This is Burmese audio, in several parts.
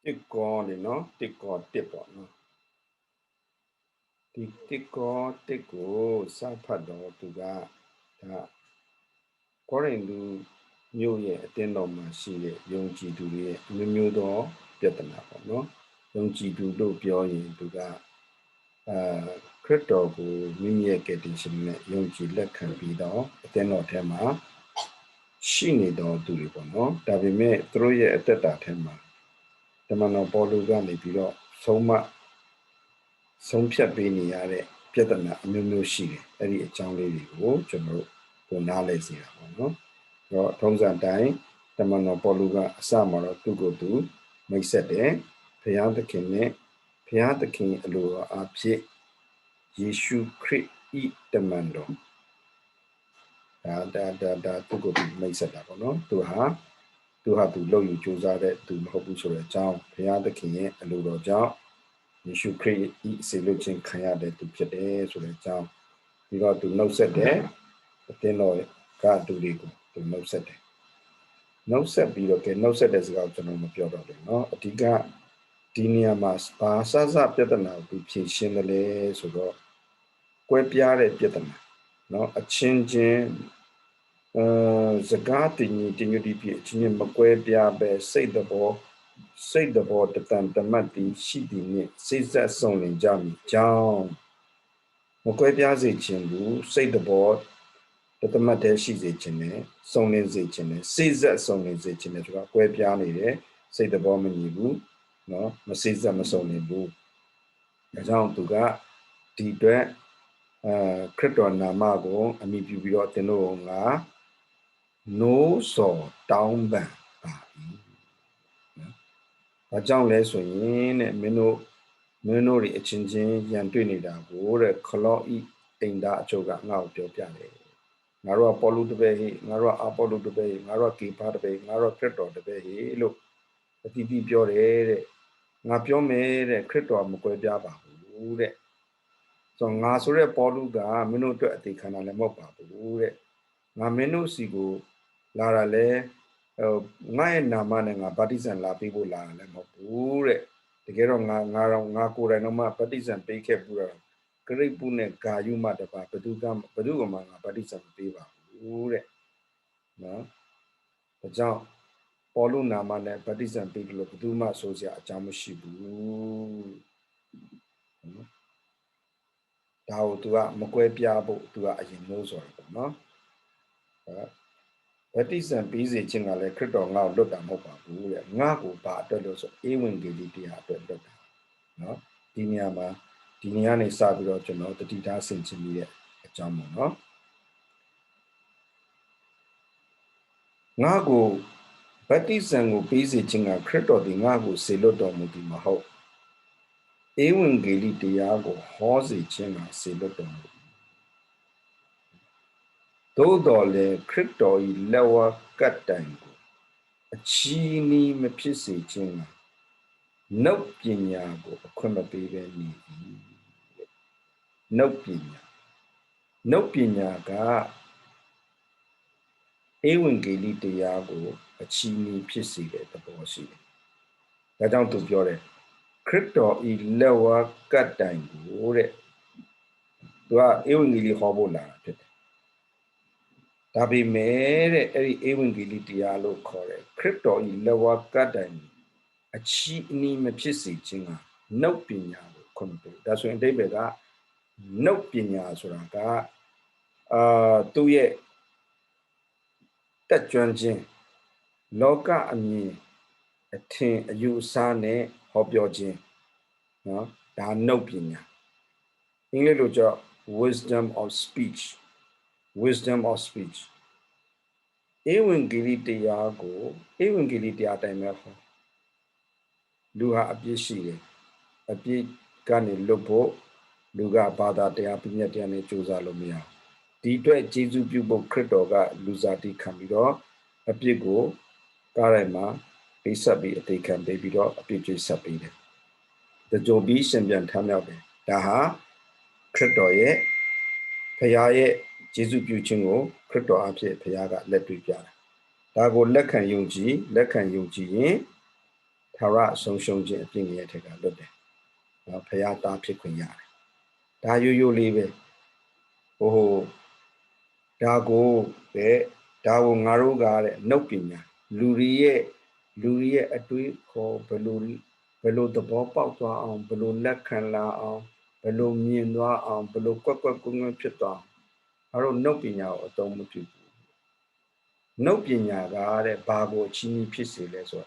တစ်ကောနေနော်တစ်ကောတစ်ပေါ့နော်ဒီတစ်ကောတစ်ကိုစဖတ်တော့သူကဒါကောရိန္သုမြို့ရဲ့အတင်းတော်မှာရှိတဲ့ယုံကြည်သူတွေရဲ့မျိုးမျိုးသောပြဿနာပေါ့နော်ယုံကြည်သူတို့ပြောရင်သူကခရစ်တော်ကိုမိမိရဲ့ကယ်တင်ရှင်နဲ့ယုံကြည်လက်ခံပြီးတော့အတင်းတော်ထဲမှာရှိနေတော်သူတွေပေါ့နော်ဒါပေမဲ့သူတို့ရဲ့အသက်တာထဲမှာတမန်တော်ပေါလုကနေပြီးတော့ဆုံးဖြတ်ပေးနေရတဲ့ပြဿနာအမျိုးမျိုးရှိတယ်အဲ့ဒီအကြောင်းလေးတွေကိုကျွန်တော်တို့နားလည်စေတာပေါ့နော်တော့ထုံးစံတိုင်းတမန်တော်ပေါလုကအစမှာတော့သူ့ကိုယ်သူမိတ်ဆက်တယ်ဘုရားသခင်နဲ့ဘုရားသခင်အလိုတော်အဖြစ်ယေရှုခရစ်ဤတမန်တော်ဒါသူ့ကိုယ်သူမိတ်ဆက်တာပေါ့နော်သူဟာသူလုံယူကြိုးစားတဲ့သူမဟုတ်ဘူးဆိုတဲ့အကြောင်းဘုရားသခင်ရဲ့အလိုတော်ကြောင့်ယေရှုခရစ်ဤစေလွှတ်ခြင်းခံရတဲ့သူဖြစ်တယ်ဆိုတဲ့အကြောင်းပြီးတော့သူနှုတ်ဆက်တယ်အသင်းတော်ကသူတွေကိုသူနှုတ်ဆက်တယ်နှုတ်ဆက်ပြီးတော့နှုတ်ဆက်တဲ့စကားကိုကျွန်တော်မပြောတော့ဘူးเนาะအဓိကဒီနေရာမှာဘာစပြဿနာကိုဖြေရှင်းတယ်လဲဆိုတော့ကွဲပြားတဲ့ပြဿနာเนาะအချင်းချင်းစကားတင်ညူတီပြအချင်းချင်းမကွဲပြားပဲစိတ်တဘောတတန်တမတ်တီရှိသည်နှင့်စိတ်ဆက်ဆုံးလင်ကြမည်ကြောင်းမကွဲပြားစေခြင်းဘူးစိတ်တဘောတတမတ်တည်းရှိစေခြင်းနဲ့စုံလင်စေခြင်းနဲ့စိတ်ဆက်စုံလင်စေခြင်းနဲ့ဆိုတာကွဲပြားနေတယ်စိတ်တဘောမညီဘူးเนาะမစိတ်ဆက်မစုံလင်ဘူးဒါကြောင့်သူကဒီအတွက်ခရစ်တော်နာမကိုအမိပြုပြီးတော့သင်တို့ကနိုးစော်တောင်းပန်ပါ၏နော်ဘာကြောင့်လဲဆိုရင်တဲ့မင်းတို့တွေအချင်းချင်းရန်တွေ့နေတာကိုတဲ့ခလော့ဤအိမ်သားအချို့ကငါ့ကိုပြောပြတယ်ငါတို့ကပေါလုတပည့်ဟိငါတို့ကအာပေါလုတပည့်ဟိငါတို့ကကေဖာတပည့်ငါတို့ကခရစ်တော်တပည့်ဟိလို့အတိအကျပြောတယ်တဲ့ငါပြောမယ်တဲ့ခရစ်တော်မကွဲပြားပါဘူးတဲ့ဆိုငါဆိုတဲ့ပေါလုကမင်းတို့အတွက်အသေးခံတာလည်းမဟုတ်ပါဘူးတဲ့ငါမင်းတို့စီကိုလာတာလဲငါရဲ့နာမနဲ့ငါဗတ္တိဇံလာပေးဖို့လာတာလည်းမဟုတ်ဘူးတဲ့တကယ်တော့ငါကိုယ်တိုင်တော့မှဗတ္တိဇံပေးခဲ့ဘူးတော့ဂရိပုနဲ့ဂါယုမတပါဘသူကမှငါဗတ္တိဇံမပေးပါဘူးတဲ့နော်ဒါကြောင့်ပေါလုနာမနဲ့ဗတ္တိဇံပေးလို့ဘသူမှဆိုစရာအကြောင်းမရှိဘူးဒါကို तू ကမကွဲပြားဖို့ तू ကအရင်လို့ဆိုတယ်ပေါ့နော်ဗတ္တိဇံပေးစေခြင်းကလည်းခရစ်တော်ငါ့ကိုလွတ်တာမဟုတ်ပါဘူးတဲ့ငါ့ကိုဘာအတွက်လို့ဆိုဧဝံဂေလိတရားအတွက်လွတ်တာနော်ဒီနေရာနေစပြီးတော့ကျွန်တော်တတိထားဆင်ခြင်မိတဲ့အကြောင်းပေါ့နော်ငါ့ကိုဗတ္တိဇံကိုပေးစေခြင်းကခရစ်တော်ဒီငါ့ကိုစေလွတ်တော်မူသည်မဟုတ်ဧဝံဂေလိတရားကိုဟောစေခြင်းကစေလွတ်တော်မူသို့တော်လည်းခရစ်တော်၏လက်ဝါးကပ်တိုင်ကိုအချီးနှီးမဖြစ်စေခြင်းကနှုတ်ပညာကိုအခွင့်မပေးဘဲနေ၏နှုတ်ပညာကဧဝံဂေလိတရားကိုအချီးနှီးဖြစ်စေတဲ့သဘောရှိတယ်ဒါကြောင့်သူပြောတယ်ခရစ်တော်၏လက်ဝါးကပ်တိုင်ကိုတဲ့သူကဧဝံဂေလိဟောဖို့လာတာဖြစ်တယ်ဒါပေမဲ့တဲ့အဲ့ဒီဧဝံဂေလိတရားလို့ခေါ်တယ်ခရစ်တော်၏လက်ဝါးကပ်တိုင်အချီးအနှီးမဖြစ်စေခြင်းကနှုတ်ပညာကိုခွင့်ပြုဒါဆိုရင်အဓိပ္ပာယ်ကနှုတ်ပညာဆိုတာကသူ့ရဲ့တက်ကြွခြင်းလောကအမြင်အထင်အယူအဆနဲ့ဟောပြောခြင်းနော်ဒါနှုတ်ပညာအင်္ဂလိပ်လိုကျ wisdom of speech ဧဝံဂေလိတရားကိုဧဝံဂေလိတရားတိုင်းပဲဟောလူဟာအပြစ်ရှိတယ်အပြစ်ကနေလွတ်ဖို့လူကဘာသာတရားပြည့်ညတ်တရားနဲ့ကြိုးစားလို့မရဒီအတွက်ဂျေဇုပြုဖို့ခရစ်တော်ကလူစားတိခံပြီးတော့အပြစ်ကိုကားတိုင်းမှာပေးဆက်ပြီးအသေးခံပေးပြီးတော့အပြစ်ကျွေးဆက်ပေးတယ်တကြိုပြီးရှင်ပြန်ထမ်းမြောက်တယ်ဒါဟာခရစ်တော်ရဲ့ဖခင်ရဲ့ဂျေဇုပြုခြင်းကိုခရစ်တော်အဖြစ်ဖခင်ကလက်တွေ့ပြတာဒါကိုလက်ခံယုံကြည်ရင်ဖ Tara Sonshon Jin being yet a look there. Payata Piquia. Da you leave it. Oh, da go there. Da will Naruga, no pina. Lurie a tweet called below the ball on, below Lacanla on, below Minwa on, below Coca Chita. I don't know pina or don't people. No pina got a babo chini pieces or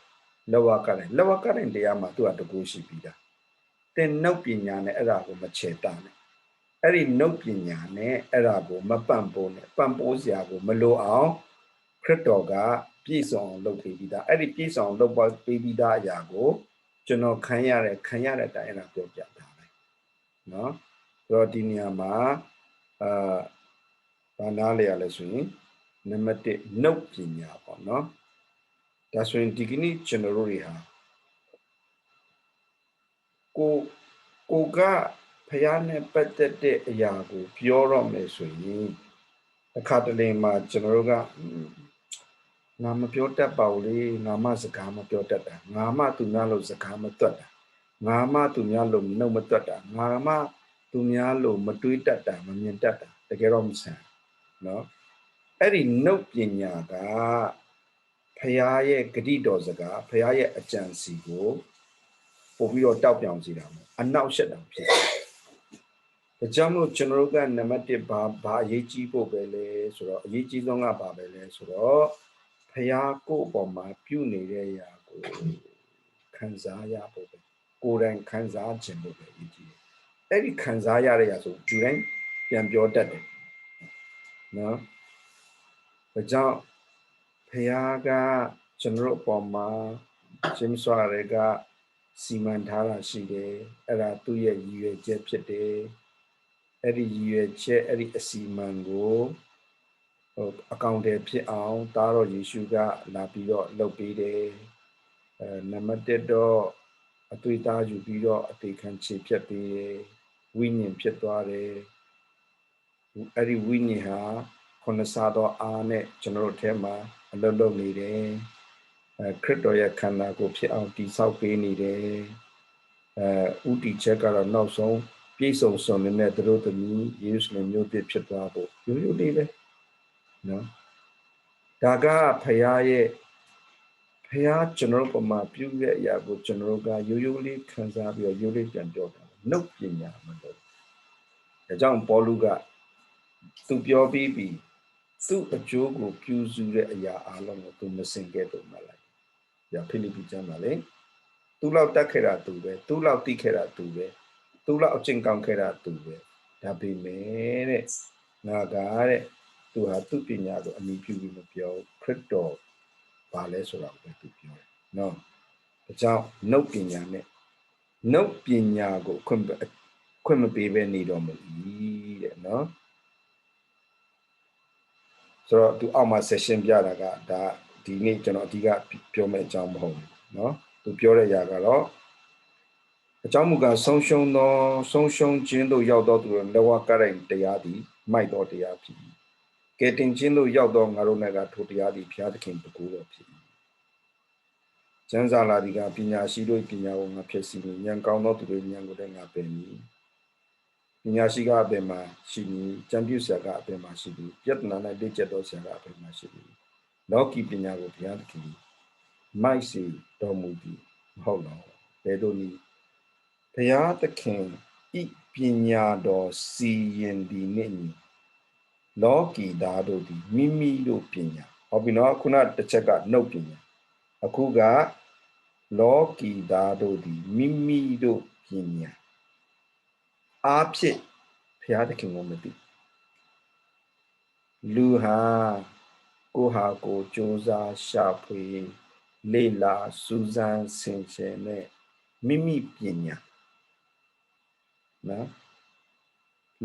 lower current, they are matu at the goosey pida. Then no pina and erago machetane. Eri no pina ne erago, mapampo, pamposiago, malo ao, cretoga, piece on low baby da. Eri piece on low baby da yago, Jono Kanyare Diana Goja. No, Rodinia ma, Banale Alesuni, Nemate no pina, no. That's when Digini generally ha. Go ga Payane Pete Yago, Pure Mesui. The Catalema Generoga Nama Piota Pauli, Nama Zakama Piota, Nama to Nalo Zakama Tota, Nama to Nyalo no Matota, Nama to Nyalo Matuitata, Mamientata, the Gerom no? Eddie no Pinyaga, Payaye Gadidozaga, Payaye Agency go, for we are Tapiam Zidam, and now shut down. The Jamu Generoga Namati Ba Yechi Bobele, so Yechi Longa Babele, so Payako Boma, Pune, Kanzaya Bobe, Goran Kanza Jimbo, Eddie Kanzaya, so Duran, Yambio Dade. No, the Jam Payaga General Boma, Jim Suarega, Simantara Shide, Era 2 year Jepsete. Eddie Eddie Simango accountဖြစ်အောင်တားတော့ယေရှုကလာပြီးတော့လုပ်ပေးတယ်နံပါတ်1တော့အသွေးသားယူပြီးတော့အသေးခံချေဖြတ်ပေးတယ်ဝိညာဉ်ဖြစ်သွားတယ်အဲ့ဒီဝိညာဉ်ဟာခုနစားသောအားနဲ့ကျွန်တော်တို့ထဲမှာအလုပ်လုပ်နေတယ်ခရစ်တော်ရဲ့ခန္ဓာကိုယ်ဖြစ်အောင်တည်ဆောက်ပေးနေတယ်ဥတီချက်ကတော့နောက်ဆုံးပြည့်စုံစုံနေတဲ့သူတို့သမီးယေရုရှလင်မြို့ပြဖြစ်သွားဖို့ရိုးရိုးလေးပဲနော်ဒါကဖယားရဲ့ဖယားကျွန်တော်တို့ပမာပြုတဲ့အရာကိုကျွန်တော်တို့ကရိုးရိုးလေးခံစားပြီးတော့ရိုးလေးပြန်ပြောတာနှုတ်ပညာမလို့ဒါကြောင့်ပေါလုကသူပြောပြီးပြီသူ့အကျိုးကိုပြုစုတဲ့အရာအလုံးကိုသူမစင်ခဲ့တော့မှလိုက်ရဖိလိပ္ပိကျမ်းပါလေသူ့လောက်တတ်ခဲ့တာသူပဲသူ့လောက်သိခဲ့တာသူပဲသူ့လောက်အကျင့်ကောင်းခဲ့တာသူပဲဒါပေမဲ့တဲ့ငါကတဲ့သူဟာသူ့ပညာကိုအမိပြုပြီးမပြောခရစ်တော်ဘာလဲဆိုတော့ပဲသူပြောတယ်နော်ဒါကြောင့်နှုတ်ပညာနဲ့နှုတ်ပညာကိုခွင့်မပေးဘဲနေတော်မူ၏တဲ့နော်ဆိုတော့သူအောက်မှာ session ပြတာကဒါဒီနေ့ကျွန်တော်အဓိကပြောမယ့်အကြောင်းမဟုတ်ဘူးနော်သူပြောတဲ့ຢာကတော့အကြောင်းမူကားဆုံးရှုံးခြင်းတို့ရောက်သောသူတို့လက်ဝါးကရိုင်တရားသည်မိုက်သောတရားဖြစ်၏ကဲတင်ခြင်းတို့ရောက်သောငါတို့၌ကထိုတရားသည်ဘုရားသခင်တကူတော်ဖြစ်၏ကျမ်းစာလာဒီကပညာရှိတို့ပညာကိုငါဖြစ်စီမည်ဉာဏ်ကောင်းသောသူတို့ဉာဏ်ကိုလည်းငါပယ်မည်ပညာရှိကအပင်မှာရှိမည်ကျမ်းပြုဆရာကအပင်မှာရှိသည်ပြဿနာနဲ့လက်ကျက်သောဆရာကအပင်မှာရှိသည်လောကီပညာကိုဘုရားသခင်မိုက်စီတော်မူသည်မဟုတ်လားဘယ်လိုနည်းဘုရားသခင်ဤပညာတော်စီရင်သည်နှင့်လောကီသားတို့သည်မိမိတို့ပညာဟောပြီနော်ခုနတစ်ချက်ကနှုတ်ပညာအခုကလောကီသားတို့သည်မိမိတို့ပညာအားဖြင့်ဘုရားသခင်ကိုမသိလူဟာကိုစူးစမ်းရှာဖွေလေ့လာစူးစမ်းဆင်ခြင်နဲ့မိမိပညာနော်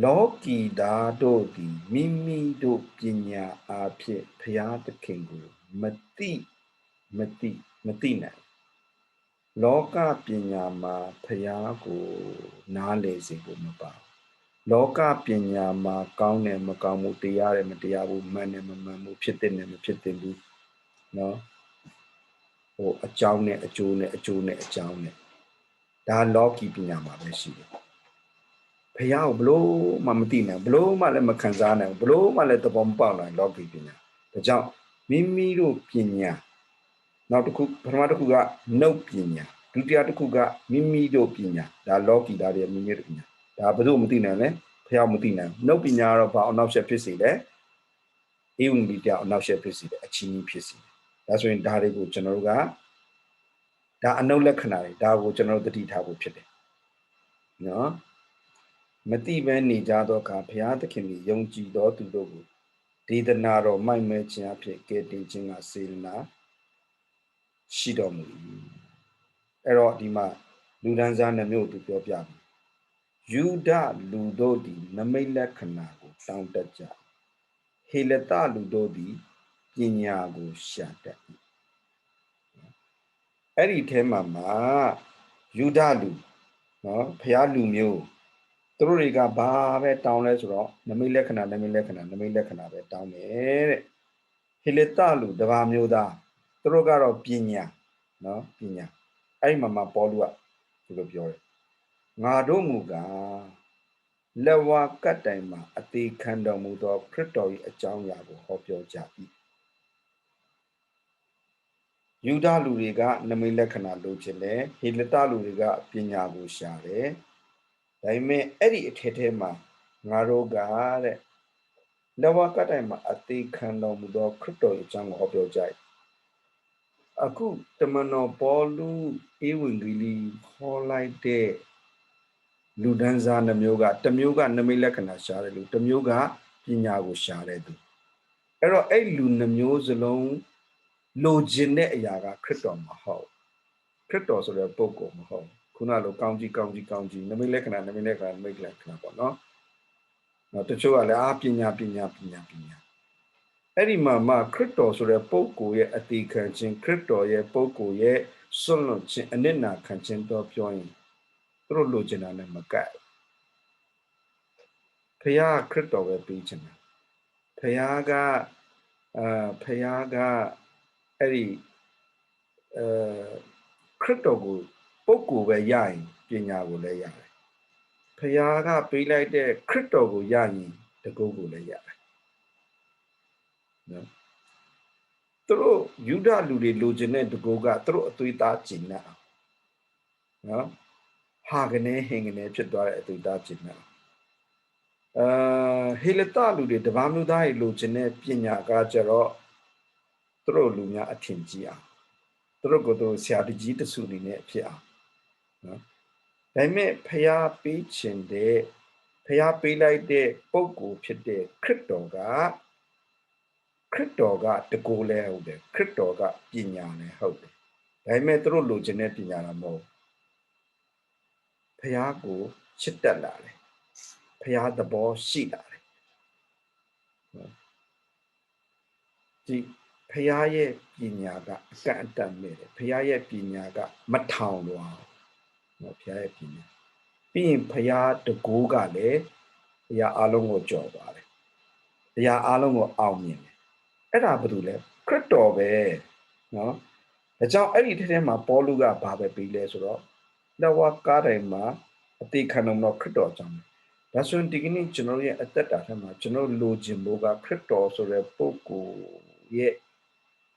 လောကီသားတို့သည်မိမိတို့ပညာအားဖြင့်ဘုရားသခင်ကိုမသိနိုင်လောကပညာမှာဘုရားကိုနားလည်စေဖို့မပါလောကပညာမှာကောင်းတယ်မကောင်းဘူးတရားတယ်မတရားဘူးမှန်တယ်မမှန်ဘူးဖြစ်တယ်မဖြစ်တယ်ဘူးနော် အကြောင်းနဲ့အကျိုးနဲ့အကျိုးနဲ့အကြောင်းနဲ့ဒါလောကီပညာမှာပဲရှိတယ်ဖះကိုဘလို့မှမသိနိုင်ဘလို့မှလည်းမခံစားနိုင်ဘလို့မှလည်းသဘောမပေါက်နိုင်လောကီပညာဒါကြောင့်မိမိတို့ပညာနောက်တစ်ခုပထမတစ်ခုကနှုတ်ပညာဒုတိယတစ်ခုကမိမိတို့ပညာဒါလောကီသားတွေမိမိတို့ပညာဒါဘယ်သူမသိနိုင်လဲဖះမသိနိုင်နှုတ်ပညာတော့ဘာအနောက်ရှက်ဖြစ်စေလဲဧဝံဂေလိတရားအနောက်ရှက်ဖြစ်စေတယ်အချင်းကြီးဖြစ်စေတယ်ဒါဆိုရင်ဒါတွေကိုကျွန်တော်တို့ကဒါအနုလက္ခဏာတွေဒါကိုကျွန်တော်တို့တတိထားဖို့ဖြစ်တယ်နော်မတိပဲနေကြသောအခါဘုရားသခင်ကိုယုံကြည်သောသူတို့ကိုဒေသနာတော်မိုက်မဲခြင်းအဖြစ်ကဲတင်ခြင်းကစေရနာရှိတော်မူ၏အဲ့တော့ဒီမှာလူဒန်းစားနှမျိုးသူပြောပြပြီယူဒလူတို့သည်နမိတ်လက္ခဏာကိုတောင်းတကြဟေလတလူတို့သည်ပညာကိုရှာတတ်၏အဲ့ဒီထဲမှာယူဒလူနော်ဘုရားလူမျိုးသူတို့တွေကဘာပဲတောင်းလဲဆိုတော့နမိတ်လက္ခဏာပဲတောင်းတယ်တဲ့ဟေလတလူတဘာမျိုးသားသူတို့ကတော့ပညာနော်ပညာအဲ့ဒီမှာပေါလုကဒီလိုပြောတယ်ငါတို့မူကားလက်ဝါးကတ်တိုင်မှာအသေးခံတော်မူသောခရစ်တော်၏အကြောင်းအရာကိုဟောပြောကြ၏ယူဒလူတွေကနမိတ်လက္ခဏာလိုချင်တယ်ဟေလတလူတွေကပညာကိုရှာတယ်ဒါပေမဲ့အဲ့ဒီအထက်ထဲမှာငါတို့ကတဲ့လက်ဝါးကတ်တိုင်မှာအသေးခံတော်မူသောခရစ်တော်၏အကြောင်းကိုဟောပြောကြ၏အခုတမန်တော်ပေါလုဧဝံဂေလိဟောလိုက်တဲ့လူဒန်းစားနှမျိုးကတစ်မျိုးကနမိတ်လက္ခဏာရှာတယ်လူတစ်မျိုးကပညာကိုရှာတယ်သူအဲ့တော့အဲ့လူနှမျိုးစလုံးလိုချင်တဲ့အရာကခရစ်တော်မဟုတ်ခရစ်တော်ဆိုတဲ့ပုဂ္ဂိုလ်မဟုတ်ခုနလိုကောင်းကြီးနမိတ်လက္ခဏာပေါ့နော်တချို့ကလည်းပညာအဲ့ဒီမှာခရစ်တော်ဆိုတဲ့ပုဂ္ဂိုလ်ရဲ့အတိခံခြင်းခရစ်တော်ရဲ့ပုဂ္ဂိုလ်ရဲ့စွန့်လွတ်ခြင်းအနစ်နာခံခြင်းတော့ပြောရင်သူတို့လိုချင်တာနဲ့မကပ်ဖခင်ခရစ်တော်ပဲပြီးချင်တယ်ဖခင်ကအဲ့ဒီခရစ်တော်ကိုပုဂ္ဂိုလ်ပဲရရင်ပညာကိုလည်းရတယ်ဖခင်ကပေးလိုက်တဲ့ခရစ်တော်ကိုရရင်တကုတ်ကိုလည်းရတယ်နော်သူတို့ယူဒလူတွေလိုချင်တဲ့တကုတ်ကသူတို့အသွေးသားကျင်나နော်ဟာကနေဟင်ကနေဖြစ်သွားတဲ့အသွေးသားကျင်나ဟေလတလူတွေတဘာမျိုးသားတွေလိုချင်တဲ့ပညာကကြတော့သူတို့လူများအထင်ကြီးအောင်သူတို့ကိုယ်သူဆရာတကြီးတစုအနေနဲ့ဖြစ်အောင်နော်ဒါပေမဲ့ဖျားပေးခြင်းတဲ့ဖျားပေးလိုက်တဲ့ပုဂ္ဂိုလ်ဖြစ်တဲ့ခရစ်တော်ကတကူလဲဟုတ်တယ်ခရစ်တော်ကပညာလဲဟုတ်တယ်ဒါပေမဲ့သူတို့လိုချင်တဲ့ပညာလားမဟုတ်ဖျားကိုချစ်တတ်လာတယ်ဖျားသဘောရှိလာတယ်ဒီဖျားရဲ့ပညာကအကန့်အတတ်မဲ့တယ်ဖျားရဲ့ပညာကမထောင်လွာနော်ဖျားရဲ့ပညာပြီးရင်ဖျားတကူကလည်းဖျားအလုံးကိုကြော်ပါတယ်ဖျားအလုံးကိုအောင်မြင်တယ်အဲ့ဒါဘာလို့လဲခရစ်တော်ပဲနော်ဒါကြောင့်အဲ့ဒီထဲမှာပေါလုကဘာပဲပြီးလဲဆိုတော့လက်ဝါးကားတိုင်းမှာအသေးခံတော်ခရစ်တော်ကြောင့်ဒါဆိုရင်ဒီကနေ့ကျွန်တော်ရဲ့အသက်တာထဲမှာကျွန်တော်လိုချင်ဖို့ကခရစ်တော်ဆိုတဲ့ပုဂ္ဂိုလ်ရဲ့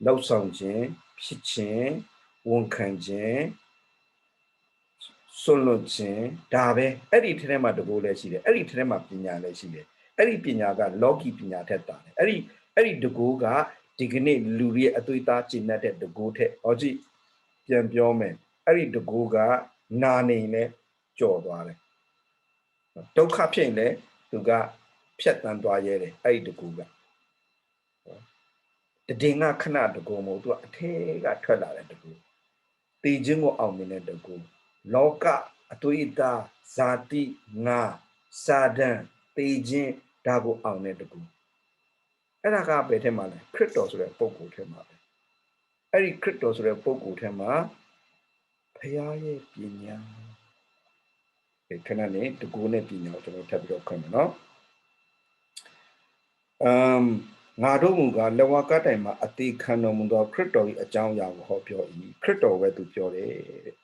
လောက်ဆောင်ခြင်းဖြစ်ခြင်းဝန်ခံခြင်းစွန့်လွတ်ခြင်းဒါပဲအဲ့ဒီထဲမှာတကူလည်းရှိတယ်အဲ့ဒီထဲမှာပညာလည်းရှိတယ်အဲ့ဒီပညာကလောကီပညာထက်တာတယ်အဲ့ဒီတကူကဒီကနေ့လူရဲ့အသွေးသားကျင့်တဲ့တကူထက်ဟောကြည့်ပြန်ပြောမယ်အဲ့ဒီတကူကနာနေလဲကြော်သွားတယ်ဒုက္ခဖြစ်ရင်လည်းသူကဖြတ်တန်းသွားရဲတယ်အဲ့ဒီတကူကတည်ငါခဏတကူမဟုတ်သူကအထဲကထွက်လာတဲ့တကူတည်ခြင်းကိုအောင်မြင်တဲ့တကူလောကအသွေးသားဇာတိငါစာဒန်တည်ခြင်းဒါကိုအောင်တဲ့တကူအဲ့ဒါကဘယ်ထဲမှာလဲခရစ်တော်ဆိုတဲ့ပုဂ္ဂိုလ်ထဲမှာပဲအဲ့ဒီခရစ်တော်ဆိုတဲ့ပုဂ္ဂိုလ်ထဲမှာဖခင်ရဲ့ပညာခဏနဲ့တကူနဲ့ပညာကိုကျွန်တော်ထပ်ပြီးတော့ခွင့်မယ်နော် ငါတို့ကလဝကတိုင်မှာအသေးခံတော်မူသောခရစ်တော်၏အကြောင်းအရာကိုဟောပြော၏ခရစ်တော်ပဲသူပြောတယ်တဲ့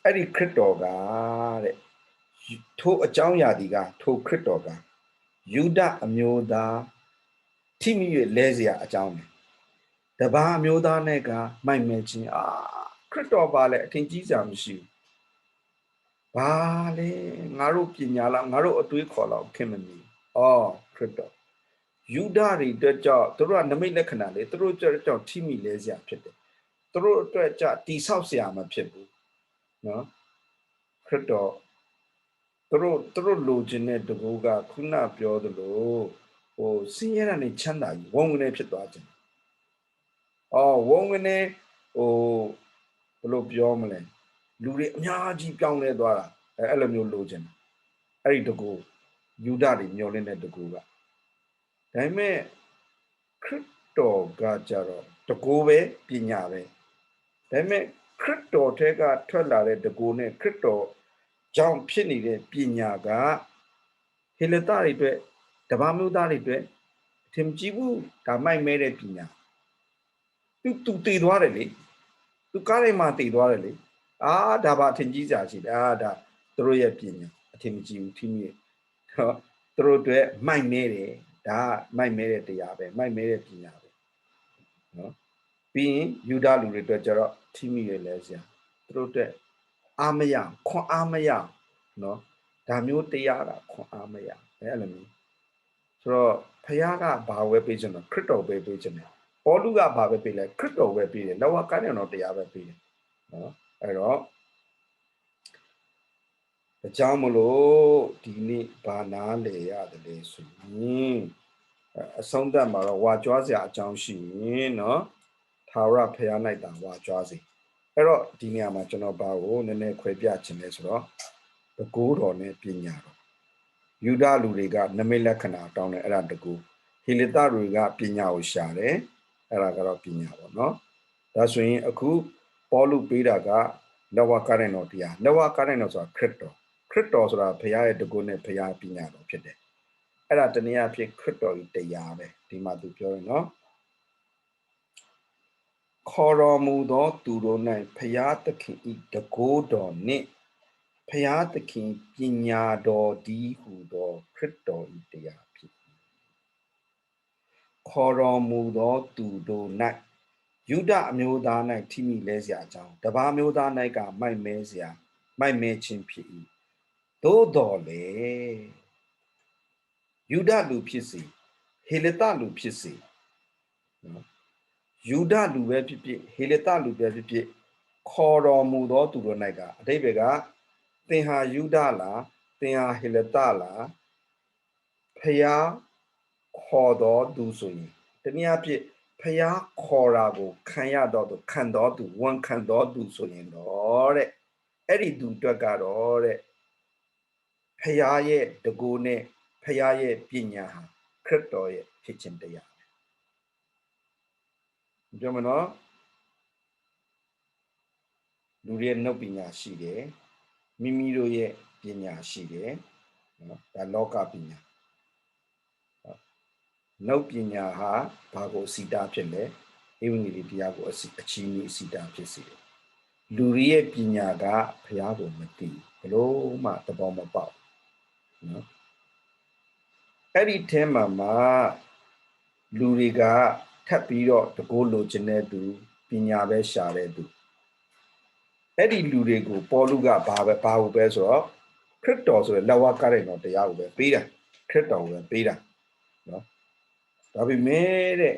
အဲ့ဒီခရစ်တော်ကတဲ့ထိုအကြောင်းအရာဒီကထိုခရစ်တော်ကယူဒအမျိုးသားထိမိ၍လဲเสียအကြောင်းပဲတပါးအမျိုးသားနဲ့ကမိုက်မဲခြင်းခရစ်တော်ပါလေအထင်ကြီးစရာမရှိဘူးဘာလဲငါတို့ပညာလားငါတို့အတွေးခေါ်လောက်ခင်မမီခရစ်တော်ယူဒတွေအတွက်ကြောင့်သူတို့ကနမိတ်လက္ခဏာလေသူတို့ကြောင့်ထိမိလဲစရာဖြစ်တယ်သူတို့အတွက်ကြတိဆောက်စရာမဖြစ်ဘူးနော်ခရစ်တော်သူတို့လိုချင်တဲ့တကူကခုနပြောသလိုဆင်းရဲတာနဲ့ချမ်းသာကြီးဝုန်းကနေဖြစ်သွားခြင်းဝုန်းကနေဘယ်လိုပြောမလဲလူတွေအများကြီးပြောင်းလဲသွားတာအဲ့လိုမျိုးလိုချင်အဲ့ဒီတကူယူဒတွေမျောလင်းတဲ့တကူကဒါပေမဲ့ခရစ်တော်ကကြတော့တကူပဲပညာပဲဒါပေမဲ့ခရစ်တော်ထဲကထွက်လာတဲ့တကူနဲ့ခရစ်တော်ကြောင့်ဖြစ်နေတဲ့ပညာကဟေလသတွေအတွက်တပါးမျိုးသားတွေအတွက်အထင်ကြီးဘူးဒါမိုက်မဲတဲ့ပညာသူတည်သွားတယ်လေသူကားထဲမှာတည်သွားတယ်လေဒါပါအထင်ကြီးစရာရှိတယ်ဒါသူတို့ရဲ့ပညာအထင်ကြီးဘူးထိမိသူတို့အတွက်မိုက်မဲတယ်ဒါမိုက်မဲတဲ့တရားပဲမိုက်မဲတဲ့ပညာပဲနော်ပြီးရင်ယူဒလူတွေအတွက်ကျတော့ထိမိရလဲစရာသူတို့အတွက်အားမရခွန်အားမရနော်ဒါမျိုးတရားကခွန်အားမရအဲ့လိုမျိုးဆိုတော့ဖခင်ကဘာဝဲပေးခြင်းလဲခရစ်တော်ပဲပေးခြင်းလဲပေါလုကဘာပဲပေးလဲခရစ်တော်ပဲပေးတယ်လောကကိုင်းတော်တရားပဲပေးတယ်နော်အဲ့တော့အကြောင်းမလို့ဒီနေ့ဘာနာလေရတယ်လဲဆိုရင်အဆုံးသတ်မှာတော့ဝါကြွားစရာအကြောင်းရှိရင်နော်ထာဝရဖခင်၌တာဝါကြွားစေအဲ့တော့ဒီနေရာမှာကျွန်တော်ဘာကိုနည်းနည်းခွဲပြခြင်းလဲဆိုတော့တကူတော်နဲ့ပညာတော်ယူဒလူတွေကနမိတ်လက္ခဏာတောင်းတယ်အဲ့ဒါတကူဟေလသတွေကပညာကိုရှာတယ်အဲ့ဒါကတော့ပညာပေါ့နော်ဒါဆိုရင်အခုပေါလုပေးတာကလဝကရင်တော်တရားလဝကရင်တော်ဆိုတာခရစ်တော်ဆိုတာဘုရားရဲ့တကူနဲ့ဘုရားပညာတော်ဖြစ်တယ်အဲ့ဒါတနည်းအားဖြင့်ခရစ်တော်ဤတရားပဲဒီမှာသူပြောရင်နော်ခေါ်တော်မူသောသူတို့၌ဘုရားသခင်ဤတကူတော်နှင့်ဘုရားသခင်ပညာတော်ဒီဟုသောခရစ်တော်ဤတရားဖြစ်ခေါ်တော်မူသောသူတို့၌ယုဒအမျိုးသား၌ထိမိလဲเสียအကြောင်းတပါးမျိုးသား၌ကမိုက်မဲเสียမိုက်မဲခြင်းဖြစ်၏သို့တော်လေယုဒလူဖြစ်စေဟေလသလူဖြစ်စေနော်ယုဒလူပဲဖြစ်ဖြစ်ဟေလသလူပဲဖြစ်ဖြစ်ခေါ်တော်မူသောသူတို့၌ကအဓိပ္ပာယ်ကသင်ဟာယုဒလားသင်ဟာဟေလသလားဖျားခေါ်တော်သူဆိုရင်တနည်းအားဖြင့်ဖျားခေါ်တာကိုခံရတော့သူခံတော်သူဝန်ခံတော်သူဆိုရင်တော့တဲ့အဲ့ဒီသူအတွက်ကတော့တဲ့ဖျားရဲ့တကူနဲ့ဖျားရဲ့ပညာဟာခရစ်တော်ရဲ့ဖြစ်ခြင်းတရားပြောမနော်လူတွေနှုတ်ပညာရှိတယ်မိမိတို့ရဲ့ပညာရှိတယ်နော်ဒါလောကပညာနှုတ်ပညာဟာဘာကိုအစီတာဖြစ်လဲဧဝံဂေလိတရားကိုအချီးမြှင့်အစီတာဖြစ်စေတယ်လူတွေရဲ့ပညာကဘုရားကိုမသိဘလို့မှသဘောမပေါက်နော်အဲ့ဒီထဲမှာလူတွေကထပ်ပြီးတော့တကိုးလိုချင်တဲ့သူပညာပဲရှာတဲ့သူအဲ့ဒီလူတွေကိုပေါလုကဘာကိုပဲဆိုတော့ခရစ်တော်ဆိုတဲ့လက်ဝါးကားတဲ့တော်တရားကိုပဲပေးတာခရစ်တော်ကိုပဲပေးတာနော်ဒါပေမဲ့တဲ့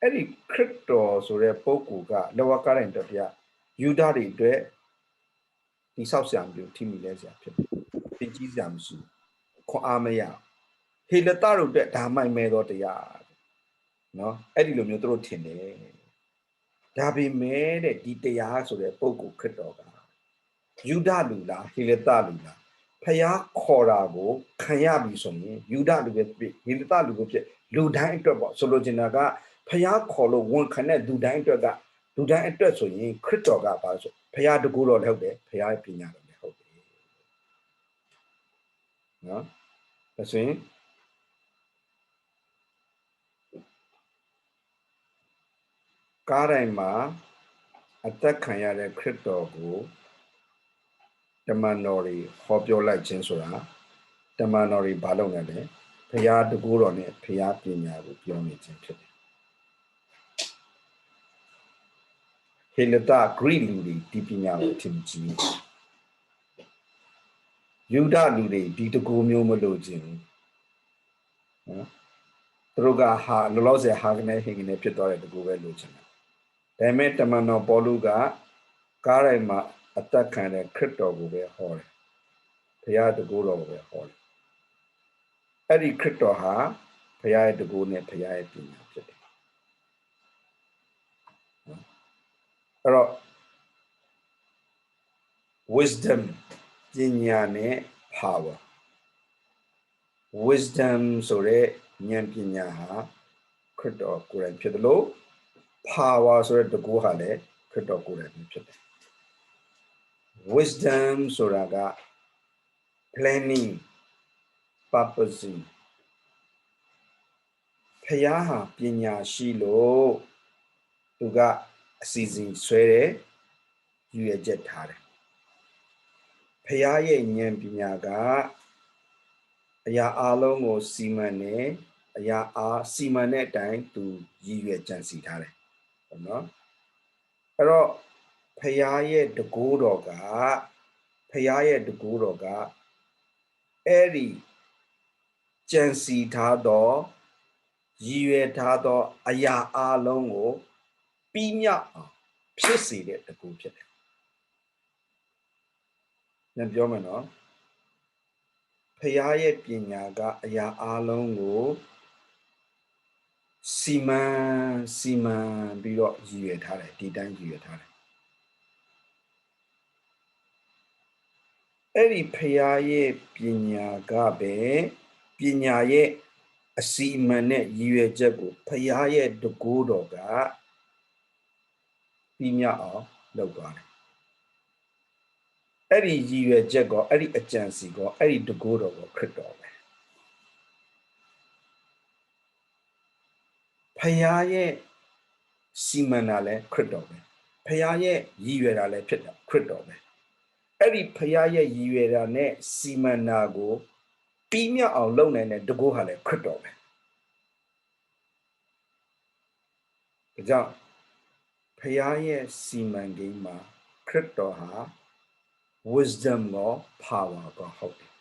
အဲ့ဒီခရစ်တော်ဆိုတဲ့ပုဂ္ဂိုလ်ကလက်ဝါးကားတဲ့တော်တရားယူဒတွေအတွက်ဒီဆောက်ဆံမျိုးထိမိလဲစရာဖြစ်တယ်သင်ကြီးစရာမရှိခွန်အားမရဟေလသတို့အတွက်ဒါမိုက်မဲသောတရားနော်အဲ့ဒီလိုမျိုးသူတို့ထင်တယ်ဒါပေမဲ့တဲ့ဒီတရားဆိုတဲ့ပုဂ္ဂိုလ်ခရစ်တော်ကယူဒလူလားဟေလသလူလားဖျားခေါ်တာကိုခံရပြီဆိုရင်ယူဒလူပဲဖြစ်ဟေလသလူပဲဖြစ်လူတိုင်းအတွက်ပေါ့ဆိုလိုချင်တာကဖျားခေါ်လို့ဝန်ခံတဲ့လူတိုင်းအတွက်ကလူတိုင်းအတွက်ဆိုရင်ခရစ်တော်ကပါဆိုဖျားတကူတော်လည်းဟုတ်တယ်ဖျားရဲ့ပညာတော်လည်းဟုတ်တယ်နော်ဒါဆိုရင် ကားတိုင်းမှာအသက်ခံရတဲ့ခရစ်တော်ကိုတမန်တော်တွေဟောပြောလိုက်ခြင်းဆိုတာတမန်တော်တွေဘာလုပ်လဲလဲဖရာတကူတော်နဲ့ဖရာပညာကိုပြောနေခြင်းဖြစ်တယ်ဟေလတဂရိလူတွေဒီပညာကိုထင်ကြည့်ယူဒလူတွေဒီတကူမျိုးမလို့ခြင်းနော်သူတို့ကဟာလောလောဆယ်ဟာကနေဟင်ကနေဖြစ်သွားတဲ့တကူပဲလို့ခြင်းဒါပေမဲ့တမန်တော်ပေါလုကကားတိုင်းမှာအသက်ခံတဲ့ခရစ်တော်ကိုပဲဟောတယ်ဘုရားတကူတော်ကိုပဲဟောတယ်အဲ့ဒီခရစ်တော်ဟာဘုရားရဲ့တကူနဲ့ဘုရားရဲ့ပညာဖြစ်တယ်အဲ့တော့ wisdom ပညာနဲ့ power wisdom ဆိုတဲ့ဉာဏ်ပညာဟာခရစ်တော်ကိုယ်တိုင်ဖြစ်တယ်လို့ power ဆိုတဲ့တကူဟာလည်းခရစ်တော်ကိုယ်တိုင်ဖြစ်တယ် wisdom ဆိုတာက planning purposing ဖျားဟာပညာရှိလို့သူကအစီအစဉ်ဆွဲတယ်ယူရချက်ထားတယ်ဖျားရဲ့ဉာဏ်ပညာကအရာအလုံးကိုစီမံနေအရာအားစီမံတဲ့အတိုင်းသူရည်ရွယ်ကြံစီထားတယ်ဟုတ်နော်အဲ့တော့ဖျားရဲ့တကူတော်ကအဲ့ဒီကြံစီထားသောရည်ရွယ်ထားသောအရာအလုံးကိုပြီးမြောက်အောင်ဖြစ်စေတဲ့တကူဖြစ်တယ်။ပြန်ပြောမယ်နော်။ဖျားရဲ့ပညာကအရာအလုံးကိုစီမံပြီးတော့ရည်ရွယ်ထားတယ်ဒီတိုင်းရည်ရွယ်ထားတယ်။အဲ့ဒီဖျားရဲ့ပညာကပဲပညာရဲ့အစီအမံနဲ့ရည်ရွယ်ချက်ကိုဖျားရဲ့တကူတော်ကပြီးမြောက်အောင်လုပ်သွားတယ်အဲ့ဒီရည်ရွယ်ချက်ကောအဲ့ဒီအကြံစီကောအဲ့ဒီတကူတော်ကောခရစ်တော်ပဲဖျားရဲ့စီမံတာလည်းခရစ်တော်ပဲဖျားရဲ့ရည်ရွယ်တာလည်းဖြစ်တာခရစ်တော်ပဲအဲ့ဒီဖျားရဲ့ရည်ရွယ်တာနဲ့စီမံတာကိုပြီးမြောက်အောင်လုပ်နိုင်တဲ့တကူဟာလည်းခရစ်တော်ပဲဒါကြောင့်ဖျားရဲ့စီမံကိန်းမှာခရစ်တော်ဟာ wisdom ကို power ကိုဟုတ်တယ်